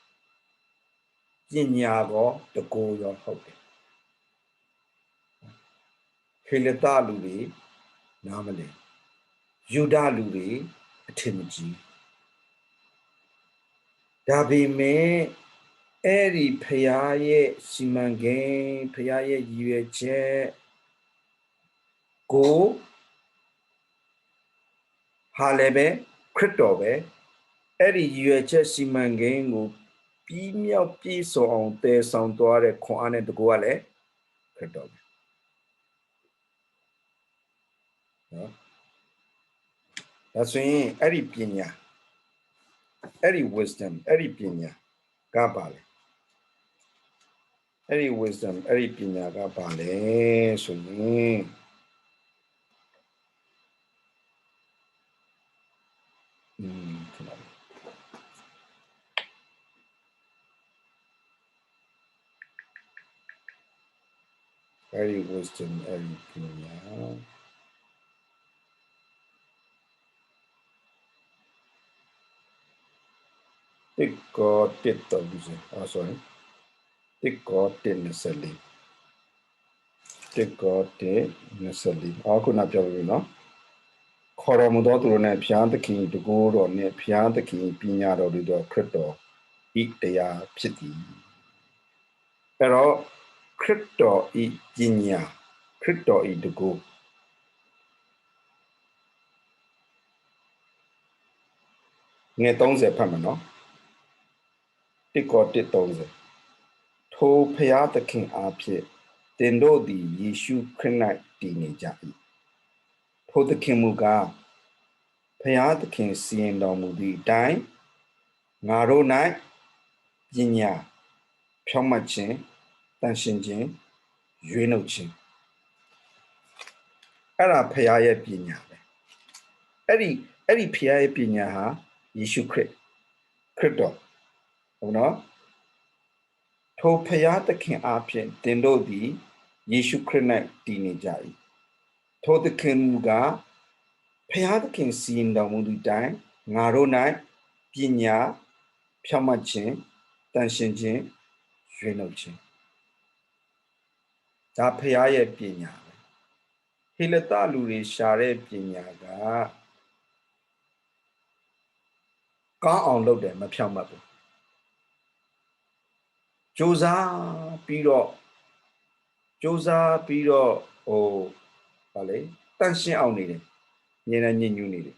ပညာကိုတကူရောဟုတ်တယ်ဟေလသလူတွေနားမလည်ယူဒလူတွေအထင်မကြီးဒါပေမဲ့အဲ့ဒီဖျားရဲ့စီမံကိန်းဖျားရဲ့ရည်ရွယ်ချက်ကိုဟာလည်းပဲခရစ်တော်ပဲအဲ့ဒီရည်ရွယ်ချက်စီမံကိန်းကိုပြီးမြောက်ပြည့်စုံအောင်တည်ဆောင်သွားတဲ့ခွန်အားနဲ့တကူကလည်းခရစ်တော်ပဲနော်ဒါဆိုရင်အဲ့ဒီပညာအဲ့ဒီ wisdom အဲ့ဒီပညာကပါလေအဲ့ဒီ wisdom အဲ့ဒီပညာကပါလေဆိုရင်အဲ့ဒီ wisdom အဲ့ဒီပညာတစ်ကောတစ်တော်ဘူးsorry တစ်ကောတစ်24တစ်ကောတစ်24အခုနပြောပြီနော်ခေါ်တော်မူသောသူတို့နဲ့ဘုရားသခင်တကူတော်နဲ့ဘုရားသခင်ပညာတော်တွေတော်ခရစ်တော်ဤတရားဖြစ်သည်အဲ့တော့ခရစ်တော်ဤပညာခရစ်တော်ဤတကူငယ်30ဖတ်မယ်နော်တစ်ကောတစ်30ထိုဘုရားသခင်အားဖြင့်တင်တို့သည်ယေရှုခရစ်၌တည်နေကြ၏ထိုသခင်မူကားဘုရားသခင်စီရင်တော်မူသည့်အတိုင်းငါတို့၌ပညာဖြောင့်မတ်ခြင်းတန်ရှင်းခြင်းရွေးနှုတ်ခြင်း အဲ့ဒါဖရာရဲ့ပညာပဲအဲ့ဒီဖရာရဲ့ပညာဟာယေရှုခရစ်တော်ဟုတ်နော်ထိုဖရာသခင်အားဖြင့်တင်တို့သည်ယေရှုခရစ်၌တည်နေကြ၏ထိုသခင်မူကားဖရာသခင်စီရင်တော်မူသည့်တိုင်ငါတို့၌ပညာဖြောင့်မတ်ခြင်းတန်ရှင်းခြင်းရွေးနှုတ်ခြင်းဒါဖရာရဲ့ပညာပဲဟေလသလူတွေရှာတဲ့ပညာကကောင်းအောင်လုပ်တယ်မဖြောင့်မတ်ဘူးစူးစမ်းပြီးတော့ဗာလေတန့်ရှင်းအောင်နေတယ်ညဉ့်ညူးနေတယ်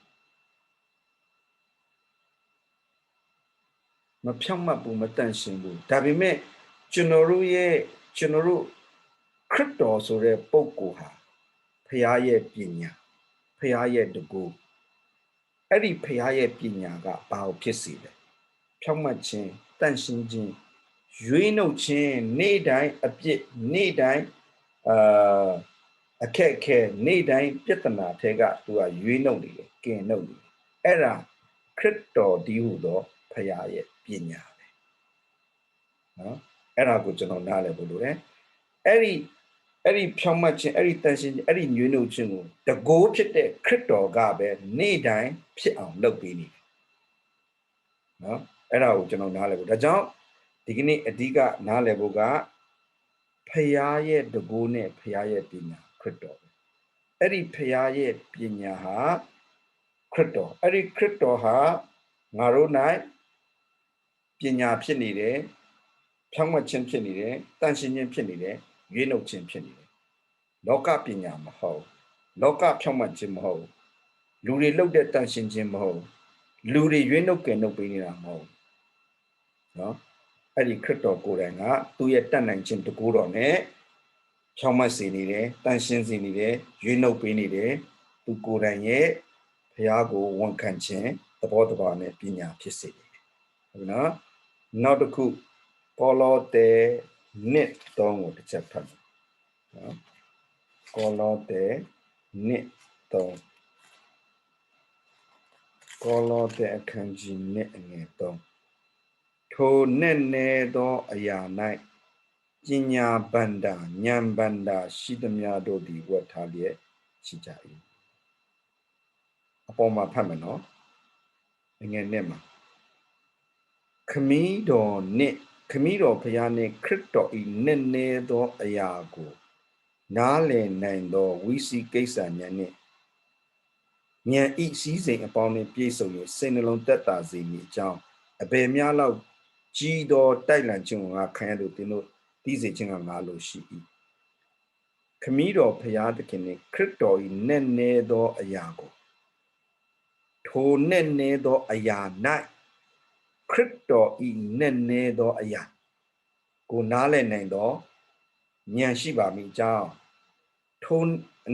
မဖြောင့်မတ်ဘူးမတန့်ရှင်းဘူးဒါပေမဲ့ကျွန်တော်တို့ခရစ်တော်ဆိုတဲ့ပုဂ္ဂိုလ်ဟာဖရာရဲ့ပညာဖရာရဲ့တကူအဲ့ဒီဖရာရဲ့ပညာကဘာကိုဖြစ်စေလဲဖြောင့်မတ်ခြင်းတန့်ရှင်းခြင်းရွေးနှုတ်ခြင်းနေ့တိုင်းအပြစ်နေ့တိုင်းအခက်ခဲနေ့တိုင်းပြဿနာထဲကသူကရွေးနှုတ်နေတယ်ကင်နှုတ်နေတယ်အဲ့ဒါခရစ်တော်ဒီဟုသောဖရာရဲ့ပညာပဲနော်အဲ့ဒါကိုကျွန်တော်နားလည်ဖို့လိုတယ်အဲ့ဒီဖြောင့်မတ်ခြင်းအဲ့ဒီတန်ရှင်းခြင်းအဲ့ဒီညွှန်းနှုတ်ခြင်းကိုတကိုးဖြစ်တဲ့ခရစ်တော်ကပဲနေ့တိုင်းဖြစ်အောင်လုပ်ပေးနေတယ်နော်အဲ့ဒါကိုကျွန်တော်နားလည်ဖို့ဒါကြောင့်ဒီကနေ့အဓိကနားလည်ဖို့ကဖရာရဲ့တကိုးနဲ့ဖရာရဲ့ပညာခရစ်တော်အဲ့ဒီဖရာရဲ့ပညာဟာခရစ်တော်အဲ့ဒီခရစ်တော်ဟာငါတို့၌ပညာဖြစ်နေတယ်ဖြောင့်မတ်ခြင်းဖြစ်နေတယ်တန်ရှင်းခြင်းဖြစ်နေတယ်ရွေးနှုတ်ခြင်းဖြစ်နေတယ်လောကပညာမဟုတ်လောကဖြောင့်မတ်ခြင်းမဟုတ်လူတွေလှုပ်တဲ့တန်ရှင်းခြင်းမဟုတ်လူတွေရွေးနှုတ်ကယ်နှုတ်ပေးနေတာမဟုတ်နော်အဲ့ဒီခရစ်တော်ကိုယ်တိုင်ကသူ့ရဲ့တတ်နိုင်ခြင်းတကူတော်နဲ့ဖြောင့်မတ်စေနေတယ်တန်ရှင်းစေနေတယ်ရွေးနှုတ်ပေးနေတယ်သူကိုယ်တိုင်ရဲ့ဘုရားကိုဝန်ခံခြင်းသဘောတဘာနဲ့ပညာဖြစ်စေတယ်ဟုတ်နော်နောက်တစ်ခုကောလောသဲနှစ်3ကိုတစ်ချက်ဖတ်နော်ကောလောသဲနှစ်3ကောလောသဲအခန်းကြီးနှစ်အငယ်3ထိုနဲ့နေသောအရာ၌ပညာဗန္ဒာဉာဏ်ဗန္ဒာရှိသမျှတို့သည်ဝတ်ထားလျက်ရှိကြ၏အပေါ်မှာဖတ်မယ်နော်အငယ်နဲ့မှာခမည်းတော်ဘုရားနှင့်ခရစ်တော်၏နဲ့နေသောအရာကိုနားလည်နိုင်သောဝိစီကိစ္စဉာဏ်နှင့်ဉာဏ်ဤစည်းစိမ်အပေါင်းနှင့်ပြည့်စုံ၍စိတ်နှလုံးသက်သာစေမည်အကြောင်းအဘယ်များလောက်ကြီးသောတိုက်လံခြင်းကိုငါခံရလို့တင်းတို့သိစေခြင်းကငါလိုရှိ၏ခမည်းတော်ဘုရားသခင်နှင့်ခရစ်တော်၏နဲ့နေသောအရာကိုထိုနဲ့နေသောအရာ၌ခရစ်တော်၏နဲ့နေသောအရာကိုနားလည်နိုင်သောဉာဏ်ရှိပါမည်အကြောင်းထို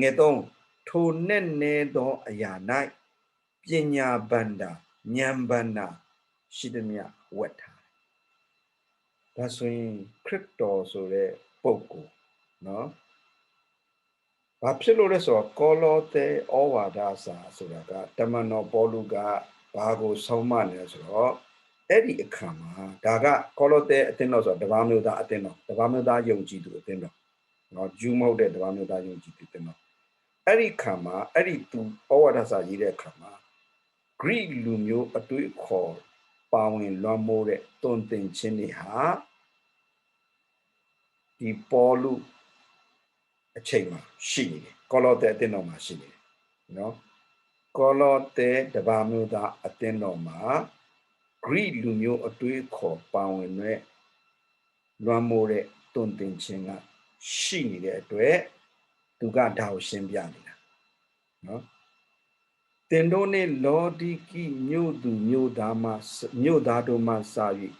ငယ်3ထိုနဲ့နေသောအရာ၌ပညာဗန္ဒာဉာဏ်ဗန္ဒာရှိသမျှဝတ်ထားဒါဆိုရင်ခရစ်တော်ဆိုတဲ့ပုဂ္ဂိုလ်နော်ဘာဖြစ်လို့လဲဆိုတော့ကောလောသဲဩဝါဒစာဆိုတာကတမန်တော်ပေါလုကဘာကိုဆုံးမနေလဲဆိုတော့အဲ့ဒီအခါမှာဒါကကောလောသဲအသင်းတော်ဆိုတာတပါးမျိုးသားအသင်းတော်တပါးမျိုးသားယုံကြည်သူအသင်းတော်နော်ဂျူးမဟုတ်တဲ့တပါးမျိုးသားယုံကြည်သူအသင်းတော်အဲ့ဒီခါမှာအဲ့ဒီသူဩဝါဒစာရေးတဲ့အခါမှာဂရိလူမျိုးအတွေ့အခေါ်ပါဝင်လွှမ်းမိုးတဲ့တုံသင်ခြင်းတွေဟာဒီပေါလုအချိန်မှာရှိနေတယ်ကောလောသဲအသင်းတော်မှာရှိနေတယ်နော်ကောလောသဲတပါးမျိုးသားအသင်းတော်မှာဂရိလူမျိုးအတွေ့အခေါ်ပါဝင်တဲ့လွှမ်းမိုးတဲ့တုံသင်ခြင်းကရှိနေတဲ့အတွက်သူကဒါကိုရှင်းပြနေတာနော်တင်တို့နဲ့လောဒီကိမြို့သူမြို့သားတို့မှစာ၍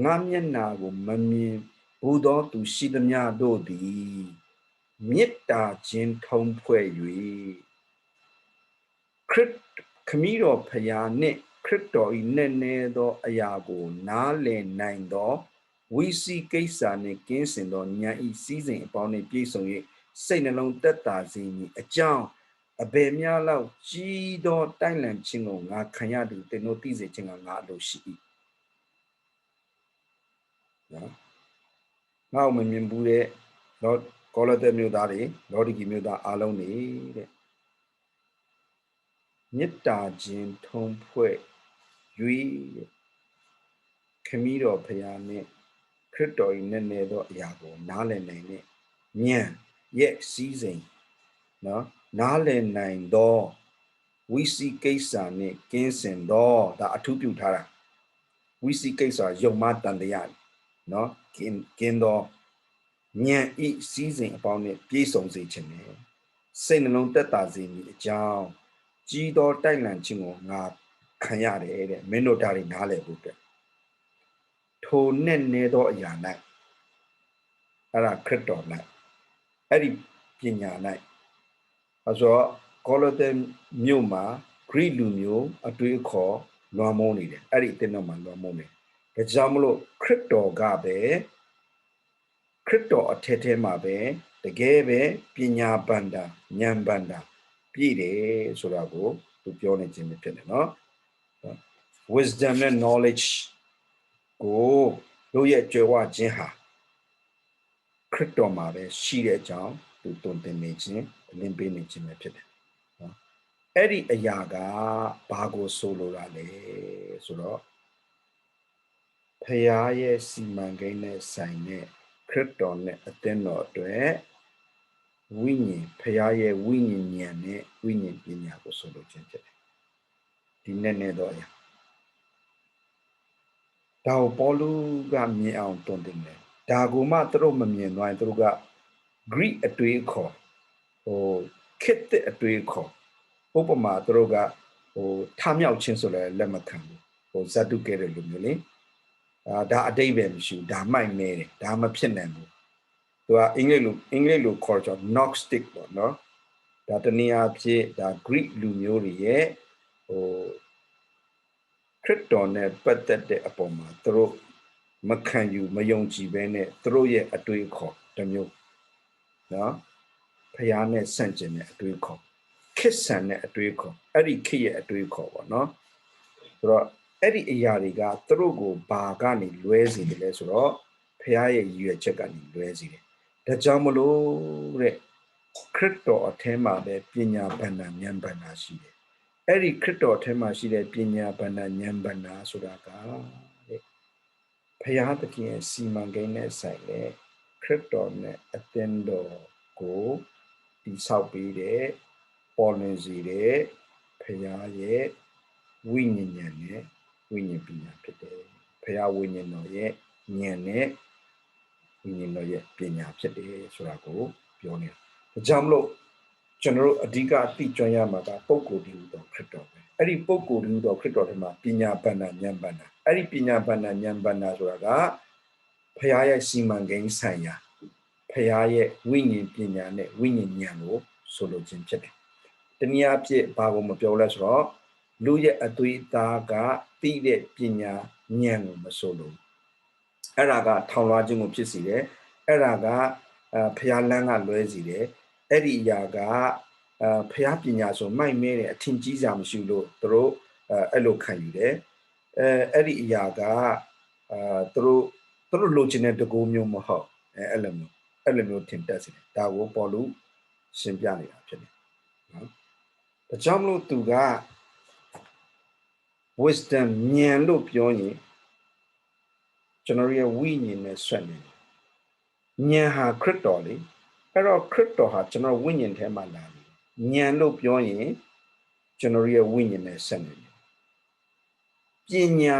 ငါမျက်နာကိုမမြင်ဘူးသောသူရှိသမျှတို့သည်မေတ္တာချင်းထုံးဖွဲ့၍ခမည်းတော်ဖရာနှင့်ခရစ်တော်၏နဲ့နေသောအရာကိုနားလည်နိုင်သောဝိစီကိစ္စနှင့်ကင်းစင်သောဉာဏ်ဤစည်းစိမ်အပေါင်းနှင့်ပြည့်စုံ၍စိတ်နှလုံးသက်သာစေမည်အကြောင်း အဘယ်များလောက်ကြီးသောတိုက်လန့်ခြင်းကိုငါခံရသည်သင်တို့သိစေခြင်းကငါအလိုရှိ၏နော်ငါ့ကိုမမြင်ဘူးတဲ့ကောလသဲမြို့သားတွေလော်ဒီကီမြို့သားအားလုံးနေတဲ့မေတ္တာခြင်းထုံးဖွဲ့၍ခမည်းတော်ဖရာနှင့်ခရစ်တော်၏နည်းနည်းသောအရာကိုနားလည်နိုင်တဲ့ဉာဏ်ရဲ့စည်းစိမ်နော်နားလည်နိုင်သောဝိစီကိစ္စနှင့်ကင်းစင်သောဒါအထူးပြုထားတာဝိစီကိစ္စယုံမှတန်တရားနော်ကင်းသောဉာဏ်ဤစည်းစိမ်အပေါင်းနှင့်ပြည့်စုံစေခြင်းနဲ့စိတ်နှလုံးသက်သာစေမည်အကြောင်းကြီးသောတိုက်လန့်ခြင်းကိုငါခံရတယ်တဲ့မင်းတို့ဒါတွေနားလည်ဖို့အတွက်ထိုနဲ့နေသောအရာ၌အဲ့ဒါခရစ်တော်၌အဲ့ဒီပညာ၌အဲဆိုကောလသဲမြို့မှာဂရိလူမျိုးအတွေ့အခေါ်လွှမ်းမိုးနေတယ်အဲ့ဒီအတင်းတော်မှာလွှမ်းမိုးနေဒါကြောင့်မလို့ခရစ်တော်ကပဲခရစ်တော်အထက်ထဲမှာပဲတကယ်ပဲပညာဗန္ဒာဉာဏ်ဗန္ဒာပြည့်တယ်ဆိုတာကိုသူပြောနေခြင်းဖြစ်တယ်နော် wisdom and knowledge ကိုတို့ရဲ့ကြွယ်ဝခြင်းဟာခရစ်တော်မှာပဲရှိတဲ့အကြောင်းသူတုံ့တင်နေခြင်းအလင်းပေးနေခြင်းပဲဖြစ်တယ်နော်အဲ့ဒီအရာကဘာကိုဆိုလိုတာလဲဆိုတော့ဖရာရဲ့စီမံကိန်းနဲ့ဆိုင်တဲ့ခရစ်တော်နဲ့အသင်းတော်အတွက်ဝိညာဉ်ဖရာရဲ့ဝိညာဉ်ဉာဏ်နဲ့ဝိညာဉ်ပညာကိုဆိုလိုခြင်းဖြစ်တယ်ဒီနဲ့တော့အရာဒါကိုပေါလုကမြင်အောင်တုံ့တင်တယ်ဒါကိုမှသူတို့မမြင်သွားရင်သူတို့က Greek အတွေးခေါ်ခေတ်သစ်အတွေးခေါ်ဥပမာသူတို့ကထမြောက်ခြင်းဆိုလဲလက်မခံဘူးဇတ်တုကဲတဲ့လူမျိုးလေဒါအတိတ်ပဲမရှိဘူးဒါမိုက်နေတယ်ဒါမဖြစ်နိုင်ဘူးသူကအင်္ဂလိပ်လိုခေါ်ကြ Gnostic ပေါ့နော်ဒါတနည်းအားဖြင့်ဒါ Greek လူမျိုးတွေရဲ့ခရစ်တော်နဲ့ပတ်သက်တဲ့အပေါ်မှာသူတို့မခံယူမယုံကြည်ဘဲနဲ့သူတို့ရဲ့အတွေးခေါ်တစ်မျိုးနော်ဖျားနဲ့ဆန့်ကျင်တဲ့အတွေးခေါ်ခစ်ဆန်တဲ့အတွေးခေါ်အဲ့ဒီခေတ်ရဲ့အတွေးခေါ်ပေါ့နော်ဆိုတော့အဲ့ဒီအရာတွေကသူတို့ကိုဘာကနေလွဲစေတယ်လဲဆိုတော့ဖျားရဲ့ရည်ရွယ်ချက်ကနေလွဲစေတယ်ဒါကြောင့်မလို့တဲ့ခရစ်တော်အထဲမှာပဲပညာဗန္ဒာဉာဏ်ဗန္ဒာရှိတယ်အဲ့ဒီခရစ်တော်အထဲမှာရှိတဲ့ပညာဗန္ဒာဉာဏ်ဗန္ဒာဆိုတာကတဲ့ဖျားသခင်ရဲ့စီမံကိန်းနဲ့ဆိုင်တဲ့ခရစ်တော်နဲ့အသင်းတော်ကိုတည်ဆောက်ပေးတဲ့ပေါ်လွင်စေတဲ့ဖျားရဲ့ဝိညာဉ်ဉာဏ်နဲ့ဝိညာဉ်ပညာဖြစ်တယ်ဖျားဝိညာဉ်တော်ရဲ့ဉာဏ်နဲ့ဝိညာဉ်တော်ရဲ့ပညာဖြစ်တယ်ဆိုတာကိုပြောနေတာဒါကြောင့်မလို့ကျွန်တော်တို့အဓိကအသိကျွမ်းရမှာကပုဂ္ဂိုလ်တည်းတော်ခရစ်တော်ပဲအဲ့ဒီပုဂ္ဂိုလ်တည်းတော်ခရစ်တော်ထဲမှာပညာဗန္ဒာဉာဏ်ဗန္ဒာအဲ့ဒီပညာဗန္ဒာဉာဏ်ဗန္ဒာဆိုတာကဖျားရဲ့စီမံကိန်းဆိုင်ရာဖျားရဲ့ဝိညာဉ်ပညာနဲ့ဝိညာဉ်ဉာဏ်ကိုဆိုလိုခြင်းဖြစ်တယ်တနည်းအားဖြင့်ဘာကိုမပြောလဲဆိုတော့လူရဲ့အသွေးသားကသိတဲ့ပညာဉာဏ်ကိုမဆိုလို့အဲ့ဒါကထောင်လွှားခြင်းကိုဖြစ်စေတယ်အဲ့ဒါကဖျားလန်းကလွဲစေတယ်အဲ့ဒီအရာကဖျားပညာဆိုမိုက်မဲတယ်အထင်ကြီးစရာမရှိလို့သူတို့အဲ့လိုခံယူတယ်အဲ့ဒီအရာကသူတို့လိုချင်တဲ့တကူမျိုးမဟုတ်အဲ့လိုမျိုးထင်တတ်စေတယ်ဒါကိုပေါ်လို့ရှင်းပြနေတာဖြစ်တယ်နော်ဒါကြောင့်မလို့သူက wisdom ဉာဏ်လို့ပြောရင်ကျွန်တော်ရဲ့ဝိညာဉ်နဲ့ဆက်နေတယ်ဉာဏ်ဟာခရစ်တော်လေအဲ့တော့ခရစ်တော်ဟာကျွန်တော်ဝိညာဉ်ထဲမှာလာတယ်ဉာဏ်လို့ပြောရင်ကျွန်တော်ရဲ့ဝိညာဉ်နဲ့ဆက်နေတယ်ပညာ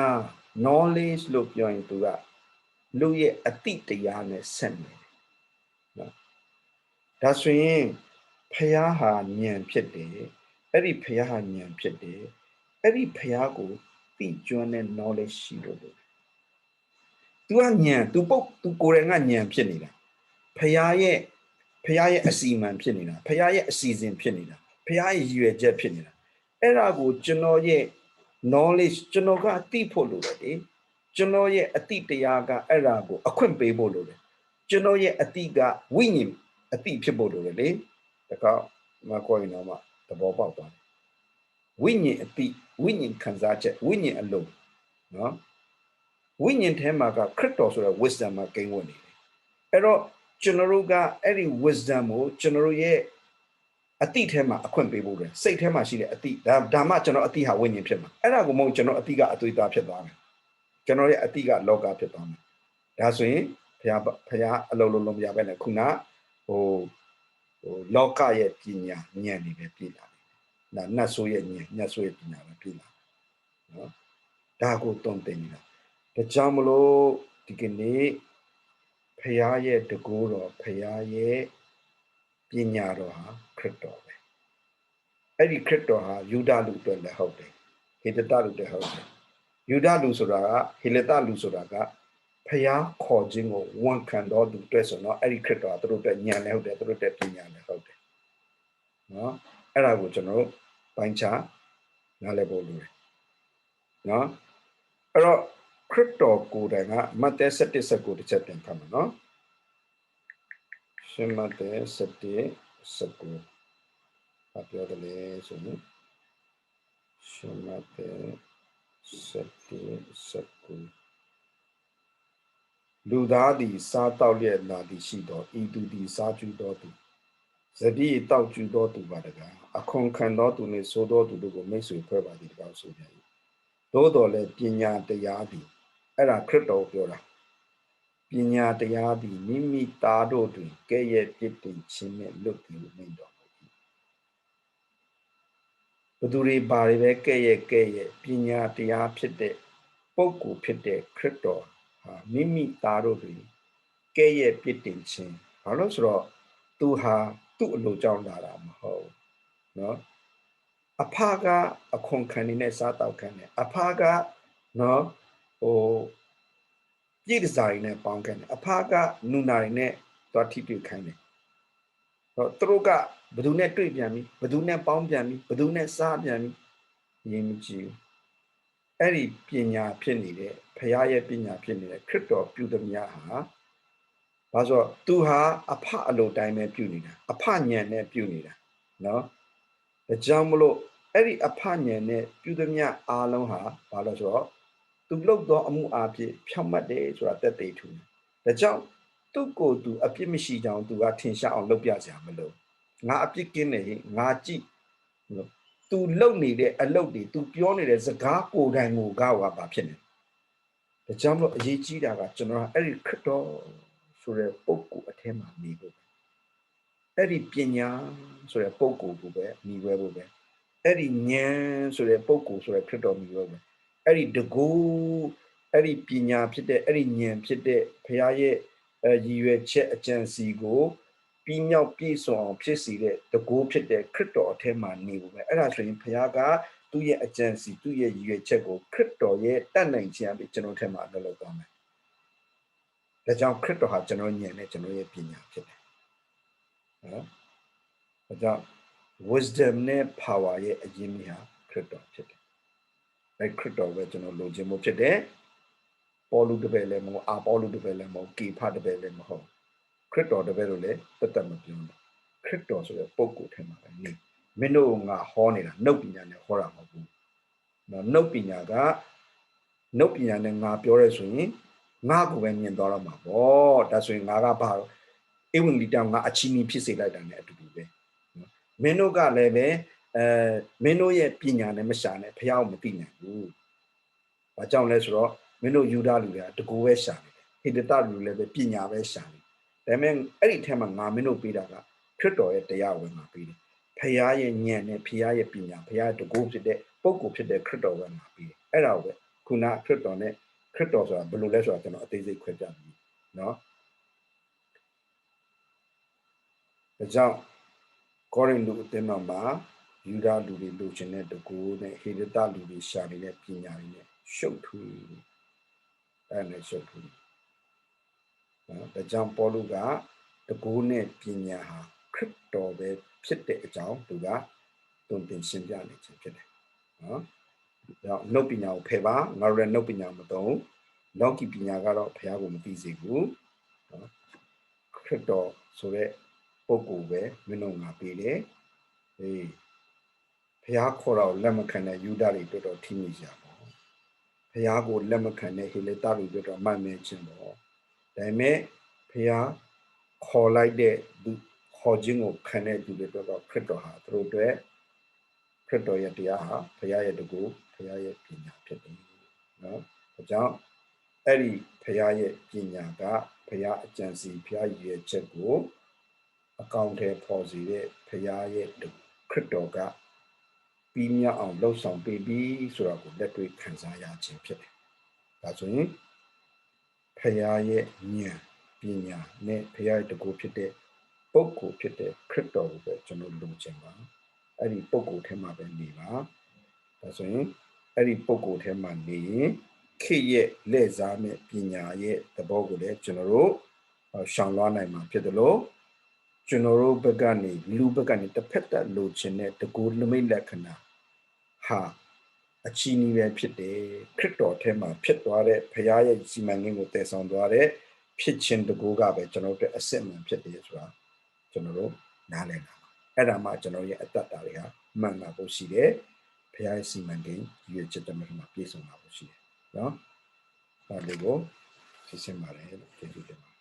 knowledge လို့ပြောရင်သူကလူရဲ့အသိတရားနဲ့ဆက်နေတယ်နော်ဒါဆိုရင်ဖျားဟာဉာဏ်ဖြစ်တယ်အဲ့ဒီဖျားဟာဉာဏ်ဖြစ်တယ်အဲ့ဒီဖျားကိုသိကျွမ်းတဲ့ knowledge ရှိလို့သူကဉာဏ်သူကိုယ်တိုင်ကဉာဏ်ဖြစ်နေတာဖျားရဲ့အစီအမံဖြစ်နေတာဖျားရဲ့အစီအစဉ်ဖြစ်နေတာဖျားရဲ့ရည်ရွယ်ချက်ဖြစ်နေတာအဲ့ဒါကိုကျွန်တော်ရဲ့ knowledge ကျွန်တော်ကသိဖို့လိုတယ်လေကျွန်တော်ရဲ့အသိတရားကအဲ့ဒါကိုအခွင့်ပေးဖို့လိုတယ်ကျွန်တော်ရဲ့အသိကဝိညာဉ်အသိဖြစ်ဖို့လိုတယ်လေဒါကမကွာရင်တော့မှတ ဘောပေါက်သွားတယ်ဝိညာဉ်အတိဝိညာဉ်ခံစားချက်ဝိညာဉ်အလုံးနော်ဝိညာဉ်ထဲမှာကခရစ်တော်ဆိုတဲ့ wisdom မှာကိန်းဝင်နေတယ်အဲ့တော့ကျွန်တော်တို့ကအဲ့ဒီ wisdom ကိုကျွန်တော်တို့ရဲ့အတိထဲမှာအခွင့်ပေးဖို့တယ်စိတ်ထဲမှာရှိတဲ့အတိဒါမှကျွန်တော်အတိဟာဝိညာဉ်ဖြစ်မှာအဲ့ဒါကိုမဟုတ်ကျွန်တော်အတိကအသွေးသားဖြစ်သွားမယ်ကျွန်တော်ရဲ့အတိကလောကဖြစ်သွားမယ်ဒါဆိုရင်ဘုရားအလုံးလုံးမရပဲနဲ့ခုနဟိုလောကရဲ့ပညာဉာဏ်တွေပဲပြည့်လာတယ်ဒါနတ်ဆိုးရဲ့ဉာဏ်ညတ်ဆိုးရဲ့ပညာပဲပြည့်လာနော်ဒါကိုတုံ့တင်နေတာဒါကြောင့်မလို့ဒီကနေ့ဘုရားရဲ့တကူတော်ဘုရားရဲ့ပညာတော်ဟာခရစ်တော်ပဲအဲ့ဒီခရစ်တော်ဟာယူဒလူအတွက်လည်းဟုတ်တယ်ဟေတတလူတွေဟုတ်တယ်ယူဒလူဆိုတာကဟေလတလူဆိုတာကဖျားခေါ်ခြင်းကိုဝန်ခံတော်သူတွေ့ဆိုတော့အဲ့ဒီခရစ်တော်ကသူတို့အတွက်ဉာဏ်လည်းဟုတ်တယ်သူတို့အတွက်ပညာလည်းဟုတ်တယ်နော်အဲ့ဒါကိုကျွန်တော်ပိုင်းခြားနားလည်ဖို့လိုတယ်နော်အဲ့တော့ခရစ်တော်ကိုယ်တိုင်ကမဿဲ7:19တစ်ချက်ပြန်ဖတ်မယ်နော်ရှင်မဿဲ7:19ဘာပြောတယ်လဲဆိုရင်ရှင်မဿဲ7:19လူသားသည်စားတောက်လျက်လာသည်ရှိသောဤသူသည်စားကျူသောသူဇတိတောက်ကျူသောသူပါတကားအခွန်ခံသောသူနှင့်ဆိုသောသူတို့ကိုမိတ်ဆွေဖွဲ့ပါသည်တကားဆိုကြ၏သို့တော်လည်းပညာတရားသည်အဲ့ဒါခရစ်တော်ပြောတာပညာတရားသည်မိမိသားတို့တွင်ကဲ့ရဲ့ပြစ်တင်ခြင်းနှင့်လွတ်သည်ဟုမိန့်တော်မူ၏ဘသူတွေဘာတွေပဲကဲ့ရဲ့ပညာတရားဖြစ်တဲ့ပုဂ္ဂိုလ်ဖြစ်တဲ့ခရစ်တော်မိမိသားတို့တွင်ကဲ့ရဲ့ပြစ်တင်ခြင်းဘာလို့ဆိုတော့သူဟာသူ့အလိုကြောင့်လာတာမဟုတ်နော်အဖကအခွန်ခံနေတဲ့စားတောက်ခံနေအဖကနော်ဟိုပြည့်တစားရင်းနဲ့ပေါင်းခံတယ်အဖကနူနာရင်းနဲ့သွားထိတွေ့ခိုင်းတယ်တော့သူတို့ကဘယ်သူနဲ့တွေ့ပြန်ပြီဘယ်သူနဲ့ပေါင်းပြန်ပြီဘယ်သူနဲ့စားပြန်ပြီရေးမကြည့်ဘူးအဲ့ဒီပညာဖြစ်နေတဲ့ဖရာရဲ့ပညာဖြစ်နေတဲ့ခရစ်တော်ပြုသမျှဟာဘာဆိုသူဟာအဖအလိုတိုင်းပဲပြုနေတာအဖဉာဏ်နဲ့ပြုနေတာနော်ဒါကြောင့်မလို့အဲ့ဒီအဖဉာဏ်နဲ့ပြုသမျှအားလုံးဟာဘာလို့ဆိုတော့သူလှုပ်သောအမှုအဖြစ်ဖြောင့်မတ်တယ်ဆိုတာတက်သေးထူဒါကြောင့်သူ့ကိုယ်သူအပြစ်မရှိကြောင်းသူကထင်ရှားအောင်လုပ်ပြစရာမလိုငါအပြစ်ကင်းနေငါကြည့်သူလှုပ်နေတဲ့အလုပ်တွေသူပြောနေတဲ့စကားကိုယ်တိုင်ကိုကဘာဖြစ်နေဒါကြောင့်မလို့အရေးကြီးတာကကျွန်တော်အဲ့ဒီခရစ်တော်ဆိုတဲ့ပုဂ္ဂိုလ်အထက်မှာနေဖို့အဲ့ဒီပညာဆိုတဲ့ပုဂ္ဂိုလ်ကိုပဲညီဝဲဖို့ပဲအဲ့ဒီဉာဏ်ဆိုတဲ့ပုဂ္ဂိုလ်ဆိုတဲ့ခရစ်တော်ညီဝဲပဲအဲ့ဒီတကူအဲ့ဒီပညာဖြစ်တဲ့အဲ့ဒီဉာဏ်ဖြစ်တဲ့ဘုရားရဲ့ရည်ရွယ်ချက်အကြံစီကိုပြီးမြောက်ပြည့်စုံအောင်ဖြစ်စီတဲ့တကူဖြစ်တဲ့ခရစ်တော်အထက်မှာနေဖို့ပဲအဲ့ဒါဆိုရင်ဘုရားကသူ့ရဲ့အကြံစီသူ့ရဲ့ရည်ရွယ်ချက်ကိုခရစ်တော်ရဲ့တတ်နိုင်ခြင်းအပြင်ကျွန်တော်ထက်မှာလုပ်သွားမယ်ဒါကြောင့်ခရစ်တော်ဟာကျွန်တော်ဉာဏ်နဲ့ကျွန်တော်ရဲ့ပညာဖြစ်တယ်နော်ဒါကြောင့် wisdom နဲ့ power ရဲ့အရင်းမြစ်ဟာခရစ်တော်ဖြစ်တယ်အဲခရစ်တော်ပဲကျွန်တော်လိုချင်မှုဖြစ်တယ်ပေါလုတပည့်လည်းမဟုတ်အာပေါလုတပည့်လည်းမဟုတ်ကေဖတပည့်လည်းမဟုတ်ခရစ်တော်တပည့်တို့လည်းတတ်မပြောဘူးခရစ်တော်ဆိုတဲ့ပုဂ္ဂိုလ်ထဲမှာပဲနေမင်းတို့ငါဟောနေတာနှုတ်ပညာနဲ့ဟောတာမဟုတ်ဘူးနော်နှုတ်ပညာကနှုတ်ပညာနဲ့ငါပြောရဲဆိုရင်ငါကိုပဲမြင်သွားတော့မှာပေါ့ဒါဆိုရင်ငါကဘာဧဝံဂေလိတောင်ငါအချင်းကြီးဖြစ်စေလိုက်တာနဲ့အတူတူပဲမင်းတို့ကလည်းပဲမင်းတို့ရဲ့ပညာနဲ့မရှာနဲ့ဘုရားကိုမသိနိုင်ဘူး။ဘာကြောင့်လဲဆိုတော့မင်းတို့ယူဒလူတွေကတကူပဲရှာနေတယ်။ဟေတတလူလည်းပဲပညာပဲရှာနေ။ဒါပေမဲ့အဲ့ဒီထဲမှာငါမင်းတို့ပေးတာကခရစ်တော်ရဲ့တရားဝင်မှာပေးတယ်။ဘုရားရဲ့ဉာဏ်နဲ့ဘုရားရဲ့ပညာဘုရားတကူဖြစ်တဲ့ပုဂ္ဂိုလ်ဖြစ်တဲ့ခရစ်တော်ဝင်မှာပေးတယ်။အဲ့ဒါကိုပဲခုနခရစ်တော်နဲ့ခရစ်တော်ဆိုတာဘယ်လိုလဲဆိုတာကျွန်တော်အသေးစိတ်ခွဲပြပြီ။နော်။ဒါကြောင့်ကောရိန္သုအသင်းတော်မှာယူဒလူတွေလိုချင်တဲ့တကူနဲ့ဟေရတလူတွေရှာနေတဲ့ပညာတွေနဲ့ရှုပ်ထွေးအဲ့နဲ့ရှုပ်ထွေးနော်ဒါကြောင့်ပေါလုကတကူနဲ့ပညာဟာခရစ်တော်ပဲဖြစ်တဲ့အကြောင်းသူကတုံ့ပြန်ရှင်းပြနေခြင်းဖြစ်တယ်နော်ဒါနှုတ်ပညာကိုဖယ်ပါငါတို့လည်းနှုတ်ပညာမသုံးလောကီပညာကတော့ဘုရားကိုမသိစေဘူးနော်ခရစ်တော်ဆိုတဲ့ပုဂ္ဂိုလ်ပဲမင်းတို့ငါပေးတယ်အေး ရားခေါ်တော့လက်မခံတဲ့ယူဒတွေတော်တော်ထိမိကြပေါ့ဘုရားကိုလက်မခံတဲ့ဟေလေတာတွေတော်တော်မှတ်မဲခြင်းပေါ့ဒါပေမဲ့ဘုရားခေါ်လိုက်တဲ့သူခေါ်ခြင်းကိုခံတဲ့သူတွေတော်တော်ခရစ်တော်ဟာသူတို့အတွက်ခရစ်တော်ရဲ့တရားဟာဘုရားရဲ့တကူဘုရားရဲ့ပညာဖြစ်တယ်နော်ဒါကြောင့်အဲ့ဒီဘုရားရဲ့ပညာကဘုရားအကြံစီဘုရားရည်ရဲ့ချက်ကိုအကောင့်ထဲပေါ်စီတဲ့ဘုရားရဲ့ခရစ်တော်ကပြီးမြောက်အောင်လှုပ်ဆောင်ပေးပြီးဆိုတာကိုလက်တွေ့ခံစားရခြင်းဖြစ်တယ်။ဒါဆိုရင်ဘုရားရဲ့ဉာဏ်ပညာနဲ့ဘုရားရဲ့တကူဖြစ်တဲ့ပုဂ္ဂိုလ်ဖြစ်တဲ့ခရစ်တော်ကိုပဲကျွန်တော်လိုချင်ပါ။အဲ့ဒီပုဂ္ဂိုလ်ထဲမှာပဲနေပါ။ဒါဆိုရင်အဲ့ဒီပုဂ္ဂိုလ်ထဲမှာနေရင်ခေရဲ့လက်စားနဲ့ပညာရဲ့သဘောကိုလည်းကျွန်တော်တို့ရှောင်လွှားနိုင်မှာဖြစ်တယ်လို့ကျွန်တော်တို့ဘက်ကနေလူဘက်ကနေတစ်ဖက်သက်လိုချင်တဲ့တကူလမိတ်လက္ခဏာဟာအချီးနှီးပဲဖြစ်တယ်ခရစ်တော်ထဲမှာဖြစ်သွားတဲ့ဘုရားရဲ့စီမံကိန်းကိုတည်ဆောင်သွားတဲ့ဖြစ်ခြင်းတကူကပဲကျွန်တော်တို့အစစ်မှန်ဖြစ်တယ်ဆိုတာကျွန်တော်တို့နားလည်တာအဲ့ဒါမှကျွန်တော်ရဲ့အတ္တတာတွေဟာမှန်လာဖို့ရှိတယ်ဘုရားရဲ့စီမံကိန်းရွေးချက်တမန်မှာပြည့်စုံလာဖို့ရှိတယ်နော်ဒါလေးကိုသိစင်ပါတယ်လို့ကျေးဇူးတင်ပါ